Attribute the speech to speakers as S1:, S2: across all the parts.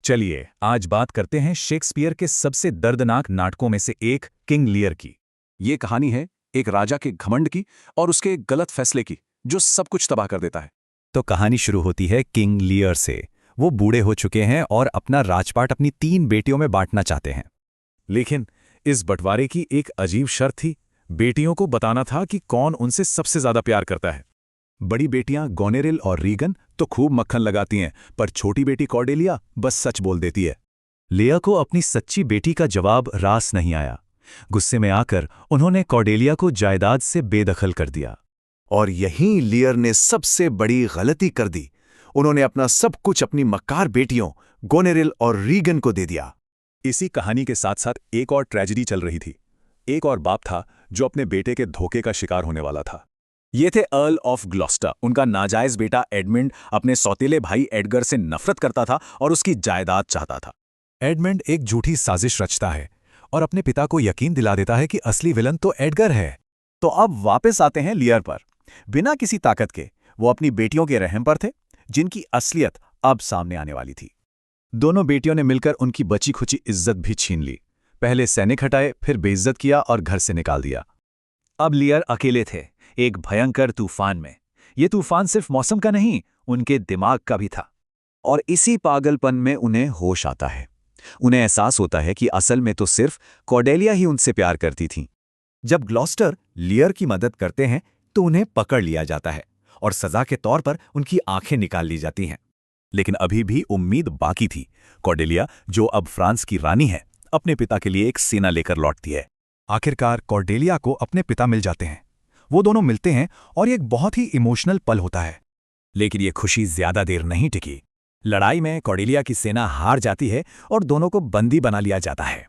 S1: चलिए आज बात करते हैं शेक्सपियर के सबसे दर्दनाक नाटकों में से एक किंग लियर की।
S2: ये कहानी है एक राजा के घमंड की और उसके एक गलत फैसले की जो सब कुछ तबाह कर देता है।
S1: तो कहानी शुरू होती है किंग लियर से। वो बूढ़े हो चुके हैं और अपना राजपाट अपनी 3 बेटियों में बांटना चाहते हैं। लेकिन इस बंटवारे की एक अजीब शर्त थी। बेटियों को बताना था कि कौन उनसे सबसे ज्यादा प्यार करता है। बड़ी बेटियां गोनेरिल और रीगन तो खूब मक्खन लगाती हैं, पर छोटी बेटी कॉर्डेलिया बस सच बोल देती है। लिया को अपनी सच्ची बेटी का जवाब रास नहीं आया। गुस्से में आकर उन्होंने कॉर्डेलिया को जायदाद से बेदखल कर दिया।
S3: और यहीं लियर ने सबसे बड़ी गलती कर दी। उन्होंने अपना सब कुछ अपनी मक्कार बेटियों गोनेरिल और रीगन को दे दिया।
S1: इसी कहानी के साथ साथ एक और ट्रेजेडी चल रही थी। एक और बाप था जो अपने बेटे के धोखे का शिकार होने वाला था। ये थे अर्ल ऑफ ग्लॉस्टर। उनका नाजायज बेटा एडमंड अपने सौतेले भाई एडगर से नफरत करता था और उसकी जायदाद चाहता था। एडमंड एक झूठी साजिश रचता है और अपने पिता को यकीन दिला देता है कि असली विलन तो एडगर है।
S3: तो अब वापस आते हैं लियर पर। बिना किसी ताकत के वो अपनी बेटियों के रहम पर थे, जिनकी असलियत अब सामने आने वाली थी।
S1: दोनों बेटियों ने मिलकर उनकी बची खुची इज्जत भी छीन ली। पहले सैनिक हटाए, फिर बेइज्जत किया और घर से निकाल दिया। अब लियर अकेले थे एक भयंकर तूफान में। ये तूफान सिर्फ मौसम का नहीं, उनके दिमाग का भी था।
S2: और इसी पागलपन में उन्हें होश आता है। उन्हें एहसास होता है कि असल में तो सिर्फ कॉर्डेलिया ही उनसे प्यार करती थी।
S3: जब ग्लॉस्टर लियर की मदद करते हैं तो उन्हें पकड़ लिया जाता है और सजा के तौर पर उनकी आंखें निकाल ली जाती हैं।
S1: लेकिन अभी भी उम्मीद बाकी थी। कॉर्डेलिया, जो अब फ्रांस की रानी है, अपने पिता के लिए एक सेना लेकर लौटती है। आखिरकार कॉर्डेलिया को अपने पिता मिल जाते हैं। वो दोनों मिलते हैं और ये एक बहुत ही इमोशनल पल होता है। लेकिन ये खुशी ज्यादा देर नहीं टिकी। लड़ाई में कॉर्डेलिया की सेना हार जाती है और दोनों को बंदी बना लिया जाता है।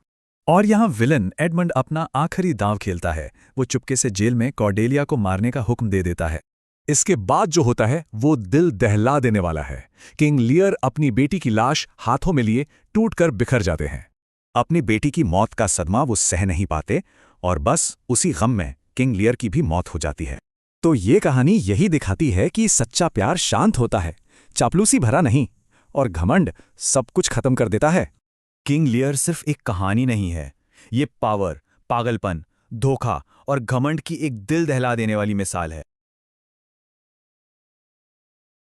S1: और यहाँ विलन एडमंड अपना आखिरी दांव खेलता है। वो चुपके से जेल में कॉर्डेलिया को मारने का हुक्म दे देता है। इसके बाद जो होता है वो दिल दहला देने वाला है। किंग लियर अपनी बेटी की लाश हाथों में लिए टूटकर बिखर जाते हैं। अपनी बेटी की मौत का सदमा वो सह नहीं पाते और बस उसी गम में किंग लियर की भी मौत हो जाती है। तो ये कहानी यही दिखाती है कि सच्चा प्यार शांत होता है, चापलूसी भरा नहीं, और घमंड सब कुछ खत्म कर देता है।
S3: किंग लियर सिर्फ एक कहानी नहीं है, ये पावर, पागलपन, धोखा और घमंड की एक दिल दहला देने वाली मिसाल है।